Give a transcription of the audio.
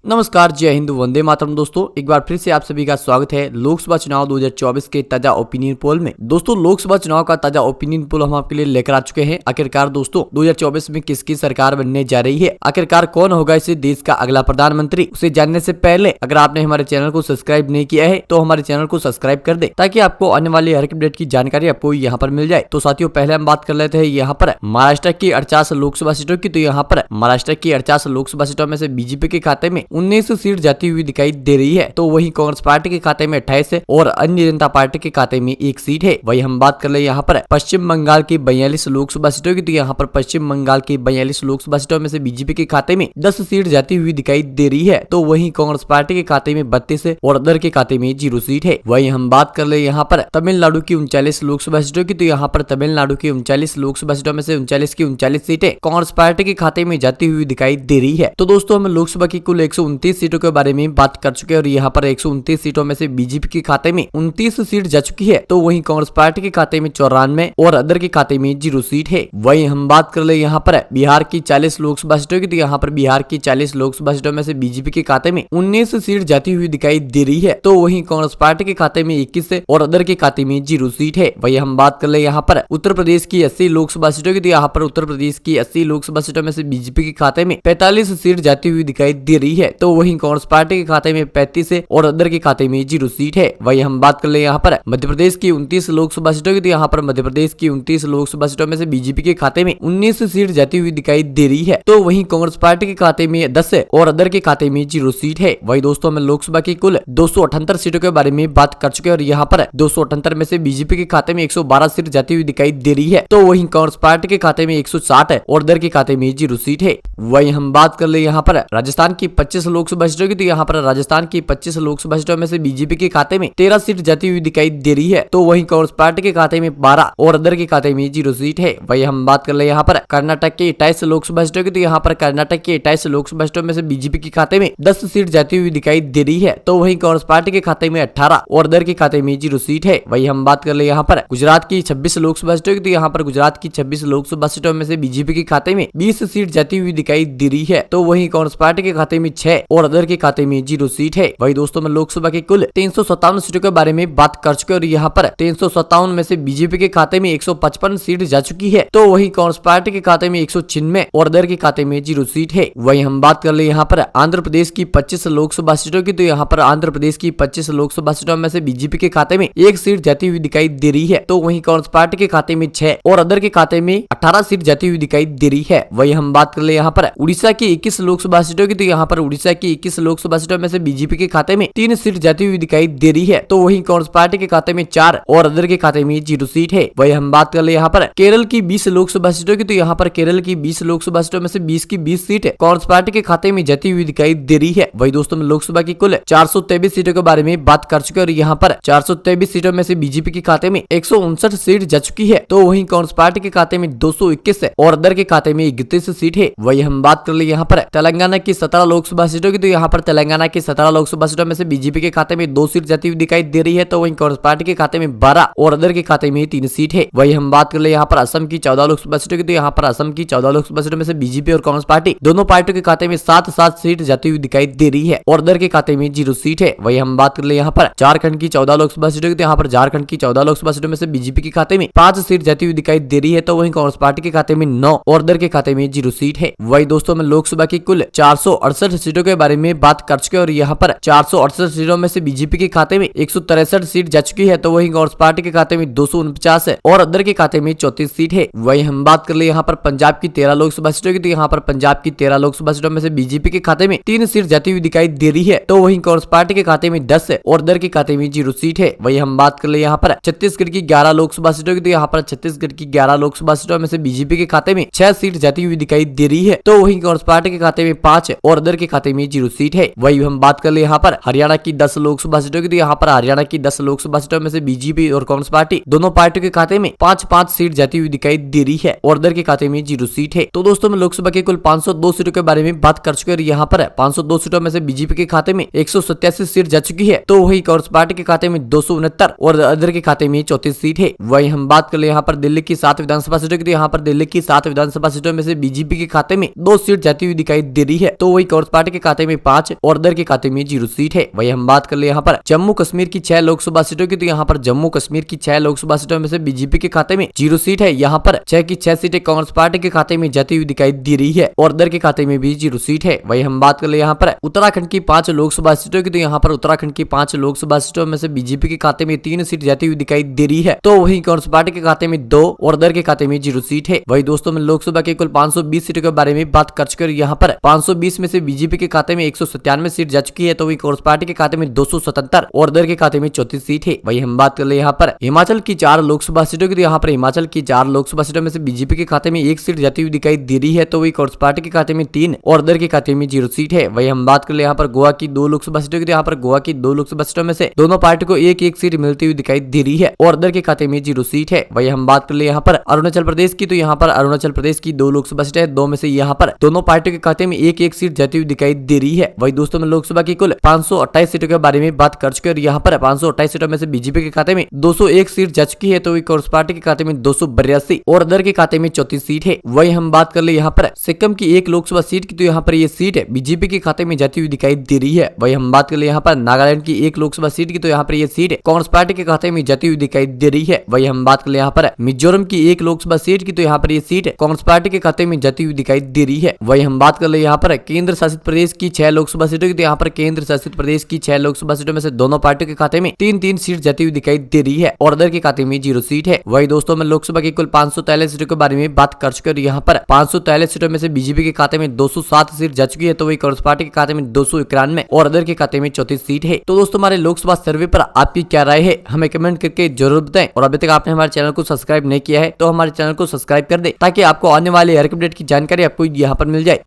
नमस्कार, जय हिंद, वंदे मातरम। दोस्तों एक बार फिर से आप सभी का स्वागत है लोकसभा चुनाव 2024 के ताजा ओपिनियन पोल में। दोस्तों लोकसभा चुनाव का ताजा ओपिनियन पोल हम आपके लिए लेकर आ चुके हैं। आखिरकार दोस्तों 2024 में किसकी सरकार बनने जा रही है, आखिरकार कौन होगा इस देश का अगला प्रधानमंत्री, उसे जानने से पहले अगर आपने हमारे चैनल को सब्सक्राइब नहीं किया है तो हमारे चैनल को सब्सक्राइब कर दे ताकि आपको आने वाली हर एक अपडेट की जानकारी आपको यहाँ पर मिल जाए। तो साथियों पहले हम बात कर लेते हैं यहाँ पर महाराष्ट्र की 48 लोकसभा सीटों की। तो यहाँ पर महाराष्ट्र की 48 लोकसभा सीटों में से बीजेपी के खाते में 19 सीट जाती हुई दिखाई दे रही है। तो वहीं कांग्रेस पार्टी के खाते में 28 है और अन्य जनता पार्टी के खाते में 1 सीट है। वही हम बात कर ले यहाँ पर पश्चिम बंगाल की 42 लोकसभा सीटों की। तो यहाँ पर पश्चिम बंगाल की 42 लोकसभा सीटों में से बीजेपी के खाते में 10 सीट जाती हुई दिखाई दे रही है। तो वहीं कांग्रेस पार्टी के खाते में 32 है और अदर के खाते में 0 सीट है। वही हम बात कर ले यहाँ पर तमिलनाडु की 39 लोकसभा सीटों की। तो यहाँ पर तमिलनाडु की 39 लोकसभा सीटों में से 39 की 39 सीटें कांग्रेस पार्टी के खाते में जाती हुई दिखाई दे रही है। तो दोस्तों हम लोकसभा की कुल 129 सीटों के बारे में बात कर चुके हैं और यहाँ पर 129 सीटों में से बीजेपी के खाते में 29 सीट जा चुकी है। तो वहीं कांग्रेस पार्टी के खाते में 94 और अदर के खाते में 0 सीट है। वहीं हम बात कर ले यहाँ पर बिहार की 40 लोकसभा सीटों की। तो यहाँ पर बिहार की 40 लोकसभा सीटों में से बीजेपी के खाते में 19 सीट जाती हुई दिखाई दे रही है। तो वहीं कांग्रेस पार्टी के खाते में 21 है और अदर के खाते में 0 सीट है। वही हम बात कर ले यहाँ पर उत्तर प्रदेश की 80 लोकसभा सीटों की। तो यहाँ पर उत्तर प्रदेश की 80 लोकसभा सीटों में से बीजेपी के खाते में 45 सीट जाती हुई दिखाई दे रही है। तो वहीं कांग्रेस पार्टी के खाते में 35 है और अदर के खाते में 0 सीट है। वही हम बात कर ले यहाँ पर मध्य प्रदेश की 29 लोकसभा सीटों की। तो यहाँ पर मध्य प्रदेश की 29 लोकसभा सीटों में से बीजेपी के खाते में 19 सीट जाती हुई दिखाई दे रही है। तो वहीं कांग्रेस पार्टी के खाते में 10 है और अदर के खाते में 0 सीट है। वही दोस्तों हम लोकसभा की कुल 278 सीटों के बारे में बात कर चुके हैं और यहाँ पर 278 में से बीजेपी के खाते में 112 सीट जाती हुई दिखाई दे रही है। तो वहीं कांग्रेस पार्टी के खाते में 160 है और अदर के खाते में 0 सीट है। वही हम बात कर ले यहाँ पर राजस्थान की 25 लोकसभा सीटों की। तो यहाँ पर राजस्थान की 25 लोकसभा सीटों में से बीजेपी के खाते में 13 सीट जाती हुई दिखाई दे रही है। तो वहीं कांग्रेस पार्टी के खाते में 12 और अदर के खाते में 0 सीट है। वही हम बात कर ले यहाँ पर कर्नाटक की 28 लोकसभा सीटों की। तो यहाँ पर कर्नाटक की 28 लोकसभा सीटों में से बीजेपी के खाते में 10 सीट जाती हुई दिखाई दे रही है। तो वहीं कांग्रेस पार्टी के खाते में 18 और अदर के खाते में 0 सीट है। वही हम बात कर ले यहाँ पर गुजरात की 26 लोकसभा सीटों की। तो यहाँ पर गुजरात की 26 लोकसभा सीटों में से बीजेपी के खाते में 20 सीट जाती हुई दिखाई दे रही है। तो वहीं कांग्रेस पार्टी के खाते में 6 और अदर के खाते में 0 सीट है। वही दोस्तों में लोकसभा के कुल 357 सीटों के बारे में बात कर चुके और यहाँ पर 357 में से बीजेपी के खाते में 155 सीट जा चुकी है। तो वहीं कांग्रेस पार्टी के खाते में 196 और अदर के खाते में 0 सीट है। वही हम बात कर ले यहाँ पर आंध्र प्रदेश की 25 लोकसभा सीटों की। तो यहाँ पर आंध्र प्रदेश की 25 लोकसभा सीटों में से बीजेपी के खाते में 1 सीट जाती हुई दिखाई दे रही है। तो वहीं कांग्रेस पार्टी के खाते में 6 और अदर के खाते में 18 सीट जाती हुई दिखाई दे रही है। वही हम बात कर ले यहाँ पर उड़ीसा की 21 लोकसभा सीटों की। तो यहाँ पर उड़ीसा की 21 लोकसभा सीटों में से बीजेपी के खाते में 3 सीट जाती हुई दिखाई दे रही है। तो वहीं कांग्रेस पार्टी के खाते में 4 और अदर के खाते में 0 सीट है। वही हम बात कर ले यहाँ पर केरल की 20 लोकसभा सीटों की। तो यहाँ पर केरल की 20 लोकसभा सीटों में से 20 की 20 सीट कांग्रेस पार्टी के खाते में जाती हुई दिखाई दे रही है। वही दोस्तों में लोकसभा की कुल 423 सीटों के बारे में बात कर चुके और यहाँ पर 423 सीटों में से बीजेपी के खाते में 159 सीट जा चुकी है। तो वहीं कांग्रेस पार्टी के खाते में 221 है और अदर के खाते में 31 सीट है। वही हम बात कर ले यहाँ पर तेलंगाना की 17 लोकसभा सीटों की। तो यहाँ पर तेलंगाना की 17 लोकसभा सीटों में से बीजेपी के खाते में 2 सीट जाती हुई दिखाई दे रही है। तो वहीं कांग्रेस पार्टी के खाते में 12 और अदर के खाते में 3 सीट है। वही हम बात कर ले यहाँ पर असम की 14 लोकसभा सीटों की। तो यहाँ पर असम की 14 लोकसभा सीटों में से बीजेपी और कांग्रेस पार्टी दोनों पार्टियों के खाते में 7 सीट जाती हुई दिखाई दे रही है और अदर के खाते में 0 सीट है। वही हम बात कर ले यहाँ पर झारखंड की 14 लोकसभा सीटों की। तो यहाँ पर झारखंड की 14 लोकसभा सीटों में से बीजेपी के खाते में 5 सीट जाती हुई दिखाई दे रही है। तो वहीं कांग्रेस पार्टी के खाते में 9 और अदर के खाते में 0 सीट है। वही दोस्तों में लोकसभा की कुल 468 सीटों के बारे में बात कर चुके और यहाँ पर 468 सीटों में से बीजेपी के खाते में 163 सीट जा चुकी है। तो वहीं कांग्रेस पार्टी के खाते में 249 है और अदर के खाते में 34 सीट है। वही हम बात कर ले यहाँ पर पंजाब की 13 लोकसभा सीटों की। तो यहाँ पर पंजाब की 13 लोकसभा सीटों में से बीजेपी के खाते में 3 सीट जाती हुई दिखाई दे रही है। तो वहीं कांग्रेस पार्टी के खाते में 10 है और अदर के खाते में 0 सीट है। वही हम बात कर ले यहाँ पर छत्तीसगढ़ की 11 लोकसभा सीटों की। तो यहाँ पर छत्तीसगढ़ की 11 लोकसभा सीटों में से बीजेपी के खाते में 6 सीट जाती हुई दिखाई दे रही है। तो वहीं कांग्रेस पार्टी के खाते में 5 है और अदर के खाते में 0 सीट है। वही हम बात कर ले यहाँ पर हरियाणा की 10 लोकसभा सीटों की। तो यहाँ पर हरियाणा की 10 लोकसभा सीटों में से बीजेपी और कांग्रेस पार्टी दोनों पार्टियों के खाते में 5 सीट जाती हुई दिखाई दे रही है और अदर के खाते में 0 सीट है। तो दोस्तों में लोकसभा के कुल 502 सीटों के बारे में बात कर चुके और यहाँ पर 502 सीटों में से बीजेपी के खाते में 187 सीट जा चुकी है। तो वही कांग्रेस पार्टी के खाते में 269 और अदर के खाते में 34 सीट है। वही हम बात कर ले यहाँ पर दिल्ली की 7 विधानसभा सीटों की। यहाँ पर दिल्ली की 7 विधानसभा सीटों में से बीजेपी के खाते में 2 सीट जाती हुई दिखाई दे रही है। तो वही कांग्रेस पार्टी के खाते में 5 और अदर के खाते में 0 सीट है। वही हम बात कर ले यहाँ पर जम्मू कश्मीर की 6 लोकसभा सीटों की, तो यहाँ पर जम्मू कश्मीर की 6 लोकसभा सीटों में से बीजेपी के खाते में 0 सीट है। यहाँ पर 6 की 6 सीटें कांग्रेस पार्टी के खाते में जाती हुई दिखाई दे रही है और अदर के खाते में भी 0 सीट है। वही हम बात कर ले यहाँ पर उत्तराखंड की 5 लोकसभा सीटों की, तो यहाँ पर उत्तराखंड की 5 लोकसभा सीटों में से बीजेपी के खाते में 3 सीट जाती हुई दिखाई दे रही है, तो वही कांग्रेस पार्टी के खाते में 2 और अदर के खाते में 0 सीट है। वही दोस्तों में लोकसभा के कुल 520 सीटों के बारे में बात कर चुके, यहाँ पर 520 में से बीजेपी के खाते में 197 सीट जा चुकी है, तो वही कांग्रेस पार्टी के खाते में 277 और अदर के खाते में 34 सीट है। वही हम बात कर ले यहाँ पर हिमाचल की 4 लोकसभा सीटों की, तो यहाँ पर हिमाचल की 4 लोकसभा सीटों में से बीजेपी के खाते में 1 सीट जाती हुई दिखाई दे रही है, तो वही कांग्रेस पार्टी के खाते में 3 और अदर के खाते में 0 सीट है। वही हम बात कर ले यहाँ पर गोवा की 2 लोकसभा सीटों की, तो यहाँ पर गोवा की 2 लोकसभा सीटों में से दोनों पार्टी को एक एक सीट मिलती हुई दिखाई दे रही है और अदर के खाते में 0 सीट है। वही हम बात कर ले यहाँ पर अरुणाचल प्रदेश की, तो यहाँ पर अरुणाचल प्रदेश की 2 लोकसभा सीटें हैं, 2 में से यहाँ पर दोनों पार्टियों के खाते में एक एक सीट जाती हुई दिखाई दे रही है। वही दोस्तों में लोकसभा की कुल 528 सीटों के बारे में बात कर चुके और यहाँ पर 528 सीटों में से बीजेपी के खाते में 201 सीट जा चुकी है, तो वही कांग्रेस पार्टी के खाते में 282 और अदर के खाते में 34 सीट है। वही हम बात कर ले यहाँ पर सिक्किम की 1 लोकसभा सीट की, तो यहाँ पर ये सीट है बीजेपी के खाते में जाती हुई दिखाई दे रही है। वही हम बात कर ले यहाँ पर नागालैंड की 1 लोकसभा सीट की, तो यहाँ पर ये सीट कांग्रेस पार्टी के खाते में जाती हुई दिखाई दे रही है। वही हम बात कर ले यहाँ पर मिजोरम की 1 लोकसभा सीट की, तो यहाँ पर ये सीट कांग्रेस पार्टी के खाते में जाती हुई दिखाई दे रही है। वही हम बात कर ले यहाँ पर केंद्र शासित प्रदेश की 6 लोकसभा सीटों की, तो यहाँ पर केंद्र शासित प्रदेश की 6 लोकसभा सीटों में से दोनों पार्टियों के खाते में 3-3 सीट जाती हुई दिखाई दे रही है और अदर के खाते में 0 सीट है। वही दोस्तों में लोकसभा की कुल 543 सीटों के बारे में बात कर चुके और यहाँ पर 543 सीटों में से बीजेपी के खाते में 207 सीट जा चुकी है, तो वही कांग्रेस पार्टी के खाते में 291 और अदर के खाते में 34 सीट है। तो दोस्तों हमारे लोकसभा सर्वे पर आपकी क्या राय है, हमें कमेंट करके जरूर बताएं और अभी तक आपने हमारे चैनल को सब्सक्राइब नहीं किया है तो हमारे चैनल को सब्सक्राइब कर दे ताकि आपको आने वाले हर अपडेट की जानकारी आपको यहाँ पर मिल जाए।